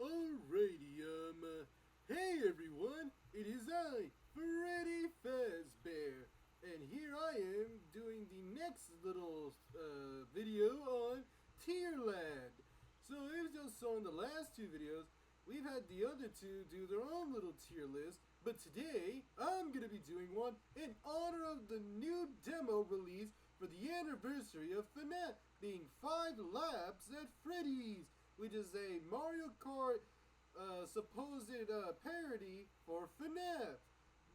Alrighty, hey everyone, it is I, Freddy Fazbear, and here I am doing the next little video on Tierland. So as you saw in the last two videos, we've had the other two do their own little tier list, but today I'm gonna be doing one in honor of the new demo release for the anniversary of Fnaf being 5 laps at Freddy's, which is a Mario Kart supposed parody for Fnaf.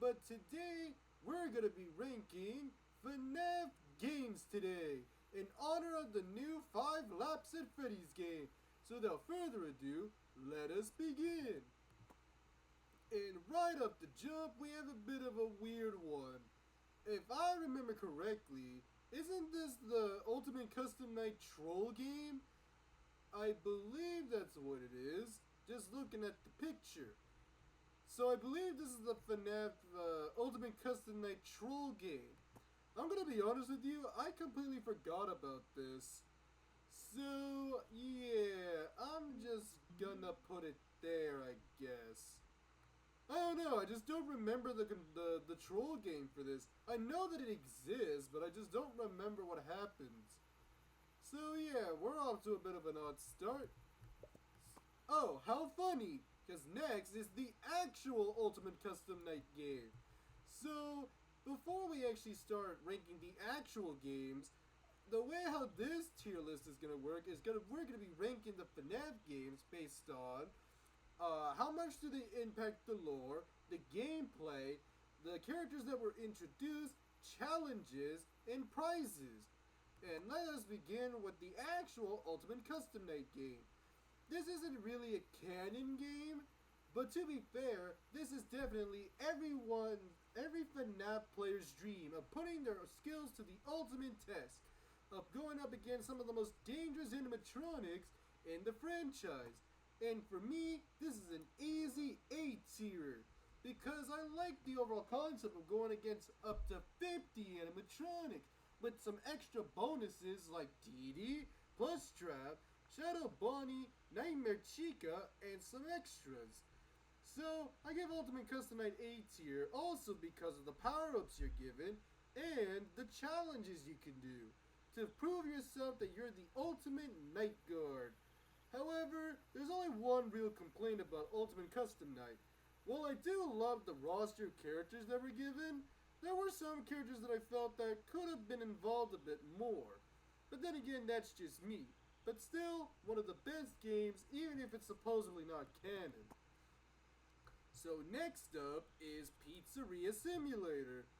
But today we're gonna be ranking Fnaf Games today in honor of the new 5 laps at Freddy's game. So without further ado, let us begin. And right up the jump, we have a bit of a weird one. If I remember correctly, isn't this the Ultimate Custom Night Troll game? I believe that's what it is, just looking at the picture. So I believe this is the Fnaf Ultimate Custom Night Troll game. I'm gonna be honest with you, I completely forgot about this. So yeah, I'm just gonna put it there, I guess. I don't know, I just don't remember the troll game for this. I know that it exists, but I just don't remember what happens. So yeah, we're off to a bit of an odd start. Oh, how funny! Because next is the actual Ultimate Custom Night game. So, before we actually start ranking the actual games, the way how this tier list is going to work is we're going to be ranking the Fnaf games based on how much do they impact the lore, the gameplay, the characters that were introduced, challenges, and prizes. And let us begin with the actual Ultimate Custom Night game. This isn't really a canon game, but to be fair, this is definitely every FNAF player's dream of putting their skills to the ultimate test, of going up against some of the most dangerous animatronics in the franchise. And for me, this is an easy A tier, because I like the overall concept of going against up to 50 animatronics, with some extra bonuses like Dee Dee, plus Trap, Shadow Bonnie, Nightmare Chica, and some extras. So, I give Ultimate Custom Night A tier also because of the power-ups you're given and the challenges you can do to prove yourself that you're the ultimate Night Guard. However, there's only one real complaint about Ultimate Custom Night. While I do love the roster of characters that were given, there were some characters that I felt that could have been involved a bit more. But then again, that's just me. But still, one of the best games, even if it's supposedly not canon. So next up is Pizzeria Simulator.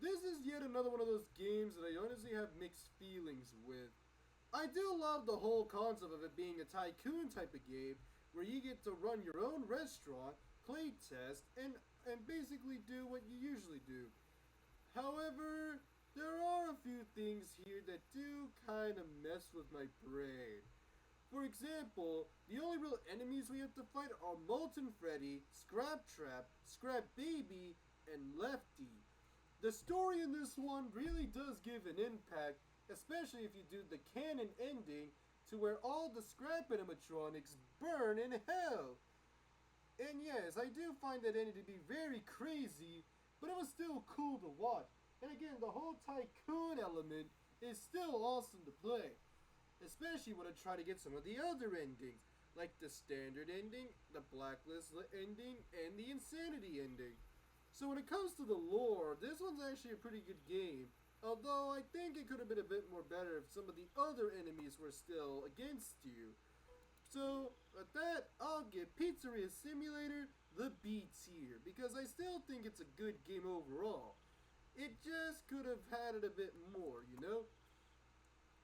This is yet another one of those games that I honestly have mixed feelings with. I do love the whole concept of it being a tycoon type of game, where you get to run your own restaurant, play test, and basically do what you usually do. However, there are a few things here that do kind of mess with my brain. For example, the only real enemies we have to fight are Molten Freddy, Scrap Trap, Scrap Baby, and Lefty. The story in this one really does give an impact, especially if you do the canon ending to where all the scrap animatronics burn in hell. And yes, I do find that ending to be very crazy, but it was still cool to watch. And again, the whole tycoon element is still awesome to play, especially when I try to get some of the other endings, like the standard ending, the blacklist ending, and the insanity ending. So when it comes to the lore, this one's actually a pretty good game, although I think it could have been a bit more better if some of the other enemies were still against you. So, with that, I'll give Pizzeria Simulator the B tier, because I still think it's a good game overall. It just could have had it a bit more, you know?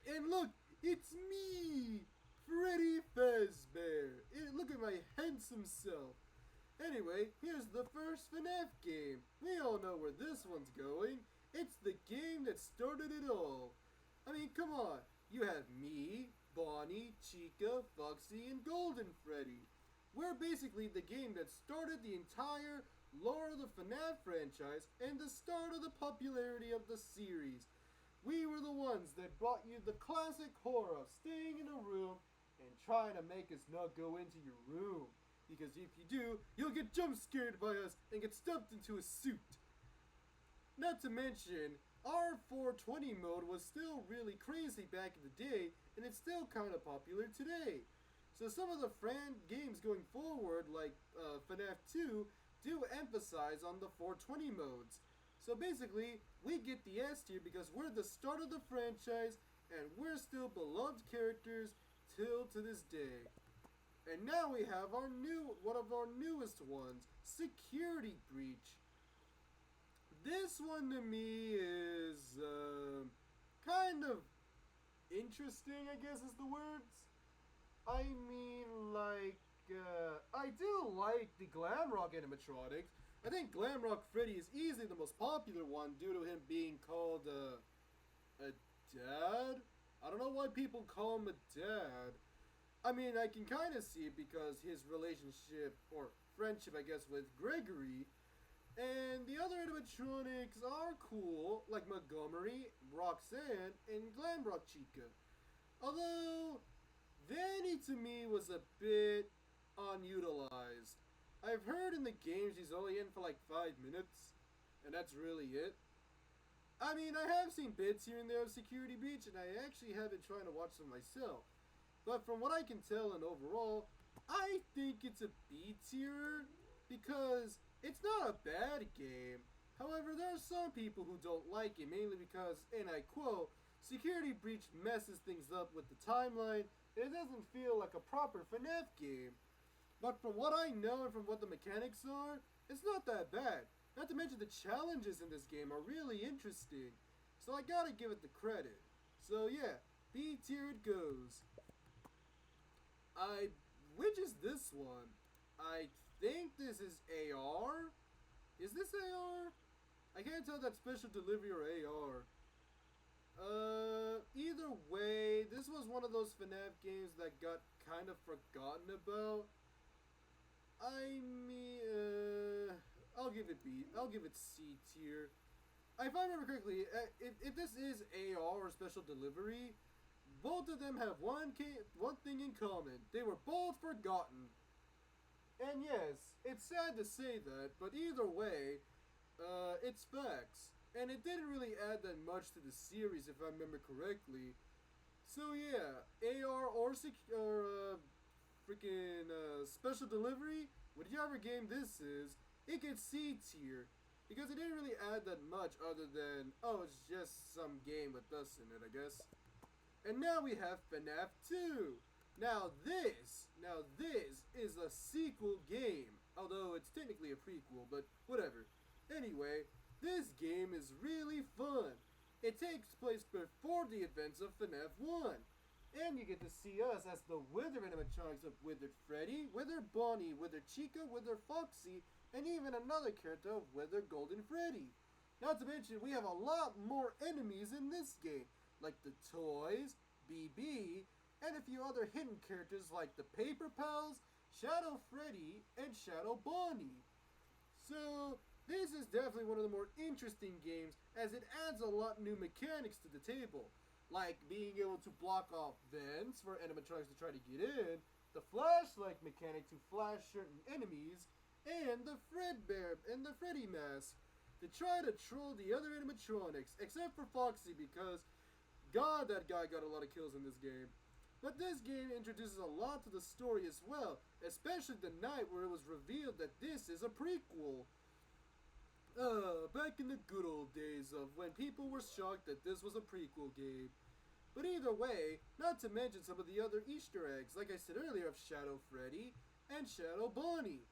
And look, it's me! Freddy Fazbear! Look at my handsome self. Anyway, here's the first Fnaf game. We all know where this one's going. It's the game that started it all. I mean, come on. You have me, Bonnie, Chica, Foxy, and Golden Freddy. We're basically the game that started the entire lore of the Fnaf franchise and the start of the popularity of the series. We were the ones that brought you the classic horror of staying in a room and trying to make us not go into your room. because if you do, you'll get jump scared by us and get stuffed into a suit. Not to mention, our 420 mode was still really crazy back in the day, and it's still kind of popular today. So some of the games going forward, like Fnaf 2, do emphasize on the 420 modes. So basically, we get the S tier because we're the start of the franchise, and we're still beloved characters till to this day. And now we have one of our newest ones, Security Breach. This one to me is kind of interesting, I guess is the words. I mean, like, I do like the Glamrock animatronics. I think Glamrock Freddy is easily the most popular one due to him being called a dad. I don't know why people call him a dad. I mean, I can kind of see it because his relationship, or friendship, I guess, with Gregory. And the other animatronics are cool, like Montgomery, Roxanne, and Glamrock Chica. Although, Vanny to me was a bit unutilized. I've heard in the games he's only in for like 5 minutes, and that's really it. I mean, I have seen bits here and there of Security Breach, and I actually have been trying to watch them myself. But from what I can tell and overall, I think it's a B tier because it's not a bad game. However, there are some people who don't like it, mainly because, and I quote, Security Breach messes things up with the timeline, and it doesn't feel like a proper Fnaf game. But from what I know and from what the mechanics are, it's not that bad. Not to mention the challenges in this game are really interesting. So I gotta give it the credit. So yeah, B tier it goes. Which is this one? I think this is AR? Is this AR? I can't tell if that's special delivery or AR. Either way, this was one of those FNAF games that got kind of forgotten about. I mean, I'll give it B. I'll give it C tier. If I remember correctly, if this is AR or special delivery, both of them have one thing in common. They were both forgotten. And yes, it's sad to say that, but either way, it's facts. And it didn't really add that much to the series, if I remember correctly. So yeah, AR or freaking special delivery, whichever game this is, it gets C tier. Because it didn't really add that much other than, oh, it's just some game with us in it, I guess. And now we have FNAF 2. Now this is a sequel game. Although it's technically a prequel, but whatever. Anyway, this game is really fun. It takes place before the events of FNAF 1. And you get to see us as the Wither animatronics of Withered Freddy, Withered Bonnie, Withered Chica, Withered Foxy, and even another character of Withered Golden Freddy. Not to mention, we have a lot more enemies in this game, like the Toys, BB, and a few other hidden characters like the Paper Pals, Shadow Freddy, and Shadow Bonnie. So, this is definitely one of the more interesting games as it adds a lot new mechanics to the table. Like being able to block off vents for animatronics to try to get in, the flashlight mechanic to flash certain enemies, and the Fredbear and the Freddy mask to try to troll the other animatronics, except for Foxy because, God, that guy got a lot of kills in this game. But this game introduces a lot to the story as well, especially the night where it was revealed that this is a prequel. Back in the good old days of when people were shocked that this was a prequel game. But either way, not to mention some of the other Easter eggs, like I said earlier, of Shadow Freddy and Shadow Bonnie.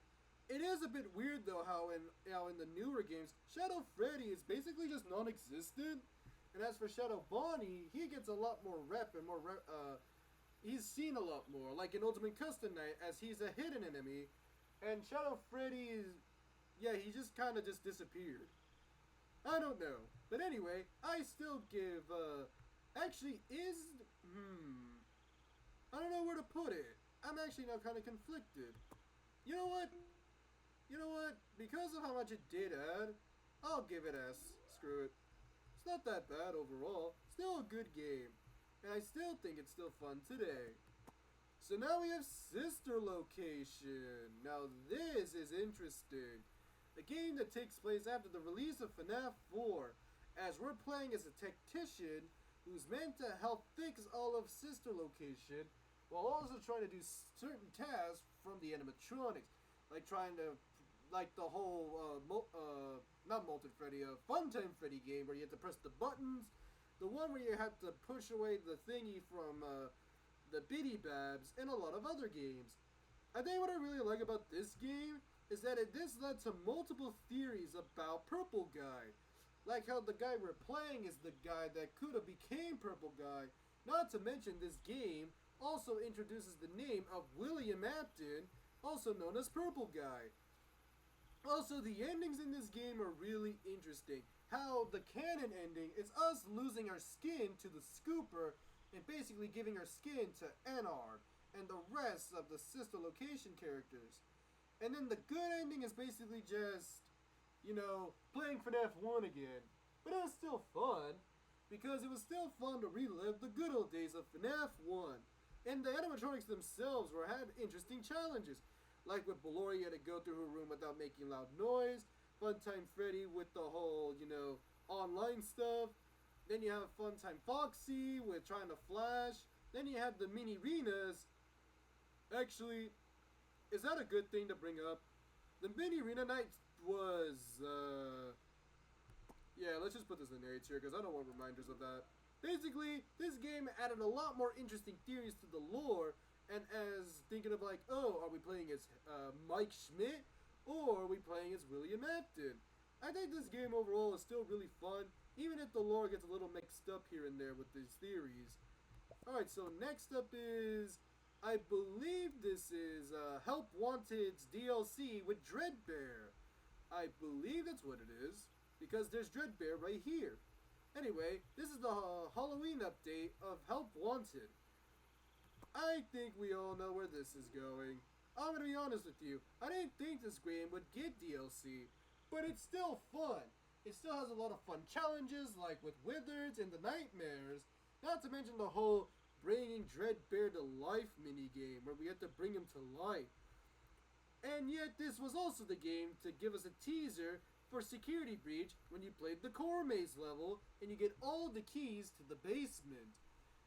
It is a bit weird though how in the newer games, Shadow Freddy is basically just non-existent. And as for Shadow Bonnie, he gets a lot more rep and he's seen a lot more, like in Ultimate Custom Night, as he's a hidden enemy. And Shadow Freddy is, yeah, he just kind of just disappeared. I don't know. But anyway, I still give, actually is, I don't know where to put it. I'm actually now kind of conflicted. You know what? Because of how much it did add, I'll give it S. Screw it. It's not that bad overall. Still a good game. And I still think it's still fun today. So now we have Sister Location. Now this is interesting. A game that takes place after the release of Fnaf 4, as we're playing as a tactician who's meant to help fix all of Sister Location while also trying to do certain tasks from the animatronics, like trying to, like the whole, not Molten Freddy, Funtime Freddy game where you have to press the buttons, the one where you have to push away the thingy from, the Biddy Babs, and a lot of other games. I think what I really like about this game is that this led to multiple theories about Purple Guy. Like how the guy we're playing is the guy that could have became Purple Guy. Not to mention this game also introduces the name of William Apton, also known as Purple Guy. Also, the endings in this game are really interesting. How the canon ending is us losing our skin to the Scooper and basically giving our skin to Anard and the rest of the Sister Location characters. And then the good ending is basically just, playing FNAF 1 again. But it was still fun, because it was still fun to relive the good old days of FNAF 1. And the animatronics themselves had interesting challenges. Like with Ballora, you had to go through her room without making loud noise. Funtime Freddy with the whole, online stuff. Then you have Funtime Foxy with trying to flash. Then you have the mini arenas. Actually, is that a good thing to bring up? The mini arena night was, yeah, let's just put this in the narrator because I don't want reminders of that. Basically, this game added a lot more interesting theories to the lore, and as thinking of like, oh, are we playing as Mike Schmidt, or are we playing as William Apton? I think this game overall is still really fun, even if the lore gets a little mixed up here and there with these theories. Alright, so next up is, I believe this is Help Wanted's DLC with Dreadbear. I believe that's what it is, because there's Dreadbear right here. Anyway, this is the Halloween update of Help Wanted. I think we all know where this is going. I'm gonna be honest with you, I didn't think this game would get DLC, but it's still fun. It still has a lot of fun challenges, like with Wizards and the Nightmares, not to mention the whole bringing Dreadbear to life minigame, where we have to bring him to life. And yet this was also the game to give us a teaser for Security Breach when you played the core maze level and you get all the keys to the basement.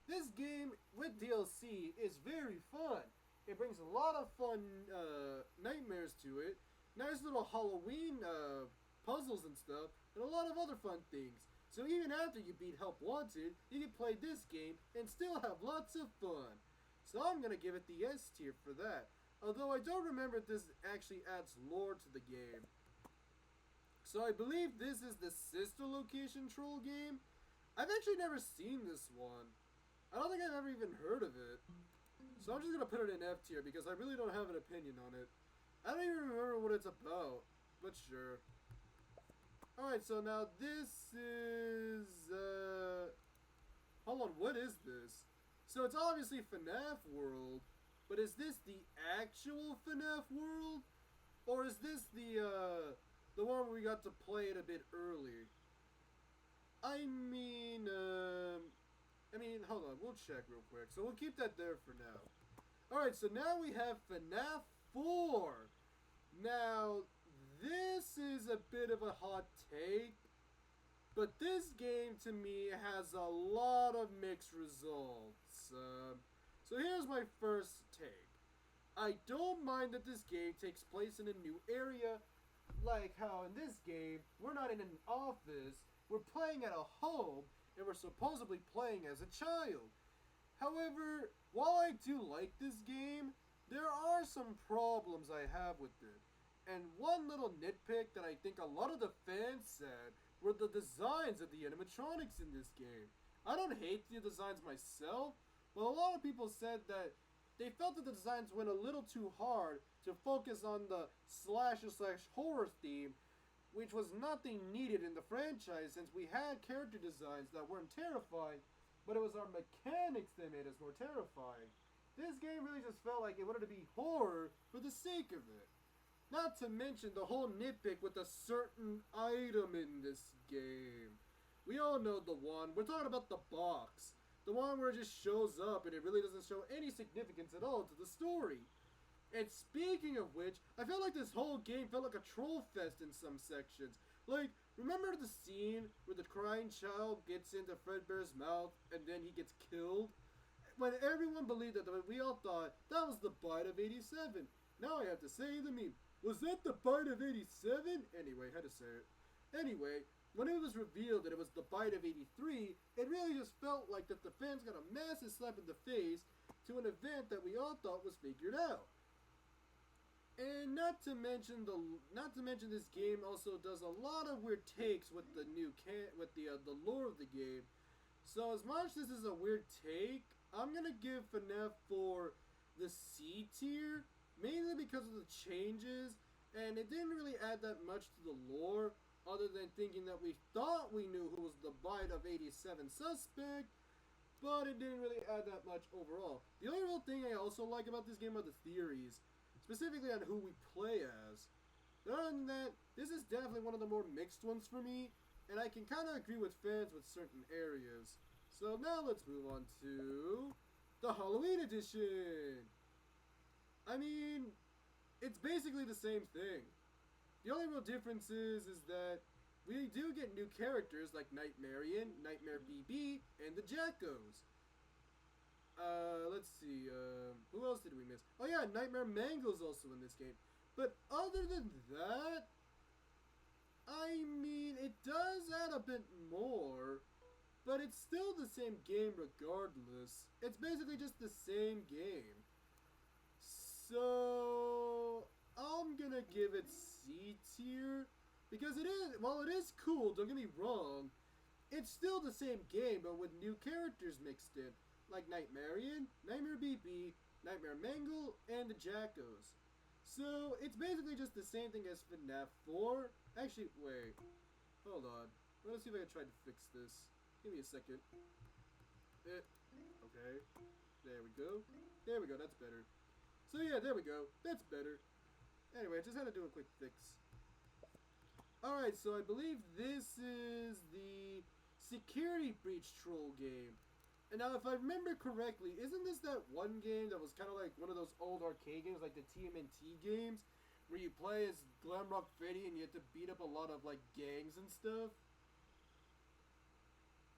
This game with DLC is very fun. It brings a lot of fun nightmares to it, nice little Halloween puzzles and stuff, and a lot of other fun things. So even after you beat Help Wanted, you can play this game and still have lots of fun. So I'm going to give it the S tier for that. Although I don't remember if this actually adds lore to the game. So I believe this is the Sister Location Troll game. I've actually never seen this one. I don't think I've ever even heard of it. So I'm just going to put it in F tier because I really don't have an opinion on it. I don't even remember what it's about, but sure. Alright, so now this is, hold on, what is this? So it's obviously FNAF World, but is this the actual FNAF World? Or is this the one where we got to play it a bit early? I mean, hold on, we'll check real quick. So we'll keep that there for now. Alright, so now we have FNAF 4. Now, this is a bit of a hot take, but this game to me has a lot of mixed results. So here's my first take. I don't mind that this game takes place in a new area, like how in this game, we're not in an office, we're playing at a home, and we're supposedly playing as a child. However, while I do like this game, there are some problems I have with it. And one little nitpick that I think a lot of the fans said were the designs of the animatronics in this game. I don't hate the designs myself, but a lot of people said that they felt that the designs went a little too hard to focus on the slasher/horror theme, which was nothing needed in the franchise since we had character designs that weren't terrifying, but it was our mechanics that made us more terrifying. This game really just felt like it wanted to be horror for the sake of it. Not to mention the whole nitpick with a certain item in this game. We all know the one. We're talking about the box. The one where it just shows up and it really doesn't show any significance at all to the story. And speaking of which, I felt like this whole game felt like a troll fest in some sections. Like, remember the scene where the crying child gets into Fredbear's mouth and then he gets killed? When everyone believed that, we all thought that was the bite of 87. Now I have to say the meme. Was that the bite of 87? Anyway, had to say it. Anyway, when it was revealed that it was the bite of 83, it really just felt like that the fans got a massive slap in the face to an event that we all thought was figured out. And not to mention this game also does a lot of weird takes with the new the lore of the game. So as much as this is a weird take, I'm gonna give FNAF 4 the C tier, mainly because of the changes, and it didn't really add that much to the lore, other than thinking that we thought we knew who was the bite of 87 suspect, but it didn't really add that much overall. The only real thing I also like about this game are the theories, specifically on who we play as. Other than that, this is definitely one of the more mixed ones for me, and I can kind of agree with fans with certain areas. So now let's move on to the Halloween edition. I mean, it's basically the same thing. The only real difference is that we do get new characters like Nightmarian, Nightmare BB, and the Jackos. Let's see, who else did we miss? Oh yeah, Nightmare Mango's also in this game. But other than that, I mean, it does add a bit more, but it's still the same game regardless. It's basically just the same game. So, I'm gonna give it C tier, because it is, while it is cool, don't get me wrong, it's still the same game, but with new characters mixed in, like Nightmarian, Nightmare BB, Nightmare Mangle, and the Jackos. So, it's basically just the same thing as FNAF 4. Actually, wait, hold on. Let's see if I can try to fix this. Give me a second. Okay, there we go. There we go, that's better. So yeah, there we go, that's better. Anyway, I just had to do a quick fix. Alright, so I believe this is the security breach troll game. And now, if I remember correctly, isn't this that one game that was kind of like one of those old arcade games, like the TMNT games, where you play as Glamrock Freddy and you have to beat up a lot of like gangs and stuff?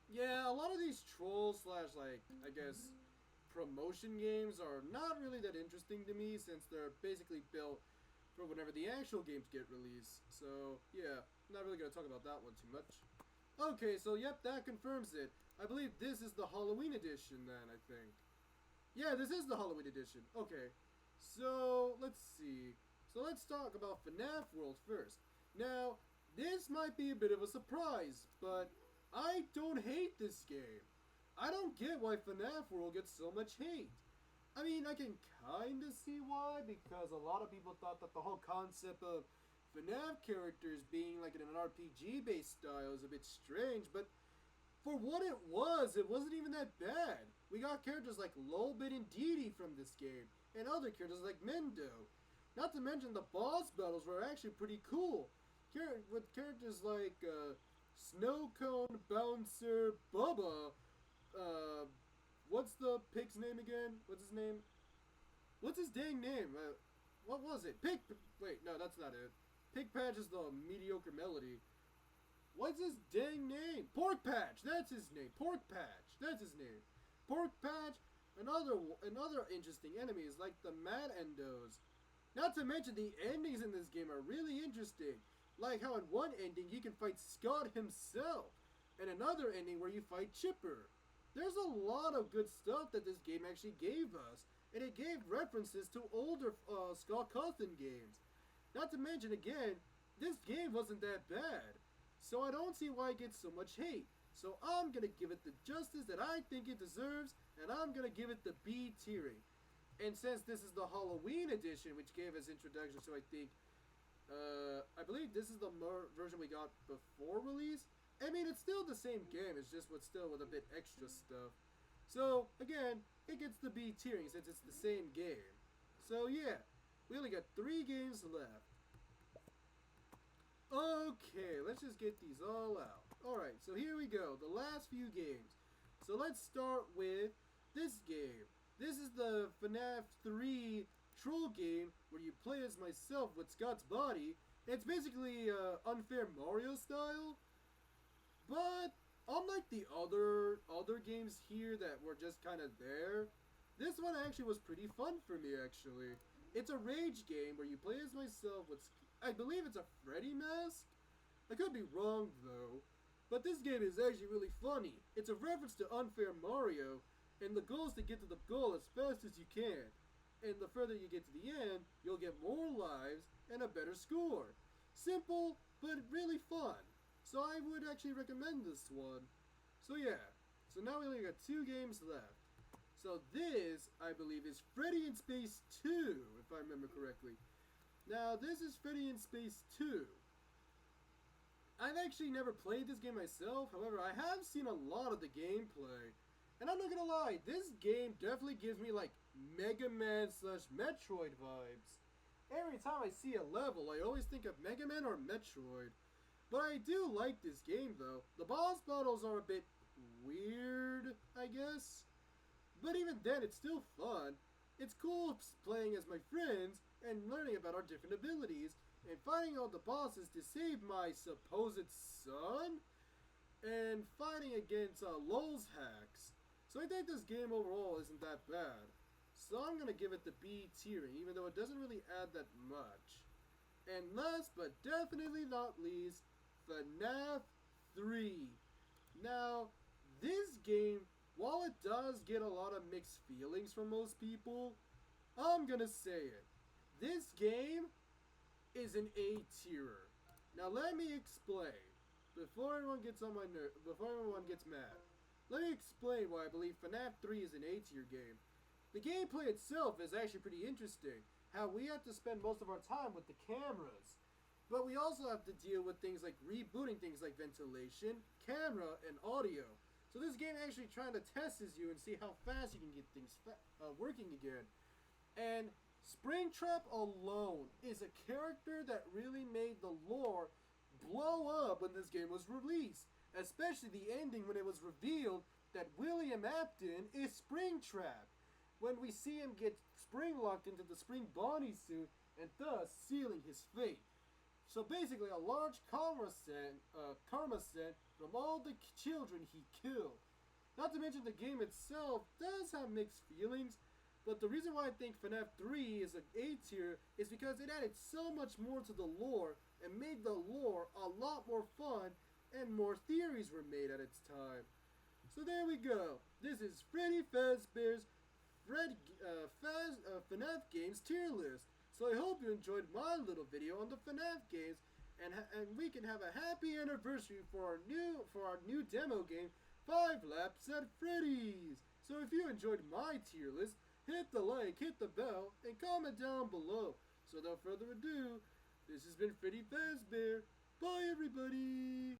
Yeah, a lot of these trolls slash like, I guess, promotion games are not really that interesting to me, since they're basically built for whenever the actual games get released. So, yeah, I'm not really going to talk about that one too much. Okay, so yep, that confirms it. I believe this is the Halloween edition then, I think. Yeah, this is the Halloween edition. Okay, so let's see. So let's talk about FNAF World first. Now, this might be a bit of a surprise, but I don't hate this game. I don't get why FNAF World gets so much hate. I mean, I can kinda see why, because a lot of people thought that the whole concept of FNAF characters being like in an RPG-based style is a bit strange, but for what it wasn't even that bad. We got characters like Lolbit and Dee Dee from this game, and other characters like Mendo. Not to mention the boss battles were actually pretty cool, with characters like Snow Cone, Bouncer, Bubba, what's the pig's name again? What's his name? What's his dang name? What was it? Wait, no, that's not it. Pig Patch is the mediocre melody. What's his dang name? Pork Patch! That's his name. Pork Patch! That's his name. Pork Patch and other interesting enemies like the Mad Endos. Not to mention the endings in this game are really interesting. Like how in one ending you can fight Scott himself, and another ending where you fight Chipper. There's a lot of good stuff that this game actually gave us, and it gave references to older Scott Cawthon games. Not to mention, again, this game wasn't that bad, so I don't see why it gets so much hate. So I'm going to give it the justice that I think it deserves, and I'm going to give it the B tiering. And since this is the Halloween edition, which gave us introduction to, I think, I believe this is the version we got before release. I mean, it's still the same game, it's just with a bit extra stuff. So, again, it gets the B tiering since it's the same game. So, yeah, we only got 3 games left. Okay, let's just get these all out. Alright, so here we go, the last few games. So let's start with this game. This is the Fnaf 3 troll game where you play as myself with Scott's body. It's basically unfair Mario style, but unlike the other games here that were just kind of there, this one actually was pretty fun for me actually. It's a rage game where you play as myself with, I believe it's a Freddy mask? I could be wrong though. But this game is actually really funny. It's a reference to Unfair Mario, and the goal is to get to the goal as fast as you can. And the further you get to the end, you'll get more lives and a better score. Simple, but really fun. So I would actually recommend this one. So yeah, so now we only got 2 games left. So this, I believe, is Freddy in Space 2, if I remember correctly. Now, this is Freddy in Space 2. I've actually never played this game myself, however, I have seen a lot of the gameplay. And I'm not gonna lie, this game definitely gives me like Mega Man / Metroid vibes. Every time I see a level, I always think of Mega Man or Metroid. But I do like this game though. The boss battles are a bit weird, I guess. But even then, it's still fun. It's cool playing as my friends and learning about our different abilities and fighting all the bosses to save my supposed son and fighting against Lol's hacks. So I think this game overall isn't that bad. So I'm gonna give it the B tiering, even though it doesn't really add that much. And last but definitely not least, Fnaf 3. Now, this game, while it does get a lot of mixed feelings from most people, I'm gonna say it. This game is an A tierer. Now let me explain. Before everyone gets on my before everyone gets mad, let me explain why I believe Fnaf 3 is an A tier game. The gameplay itself is actually pretty interesting. How we have to spend most of our time with the cameras. But we also have to deal with things like rebooting things like ventilation, camera, and audio. So this game actually trying to test you and see how fast you can get things working again. And Springtrap alone is a character that really made the lore blow up when this game was released. Especially the ending when it was revealed that William Afton is Springtrap. When we see him get spring locked into the Spring Bonnie suit and thus sealing his fate. So basically a large karma set from all the children he killed. Not to mention the game itself does have mixed feelings, but the reason why I think Fnaf 3 is an A tier is because it added so much more to the lore and made the lore a lot more fun and more theories were made at its time. So there we go. This is Freddy Fazbear's Fnaf Games tier list. So I hope you enjoyed my little video on the Fnaf games, and we can have a happy anniversary for our new demo game, 5 Laps at Freddy's. So if you enjoyed my tier list, hit the like, hit the bell, and comment down below. So without further ado, this has been Freddy Fazbear. Bye everybody!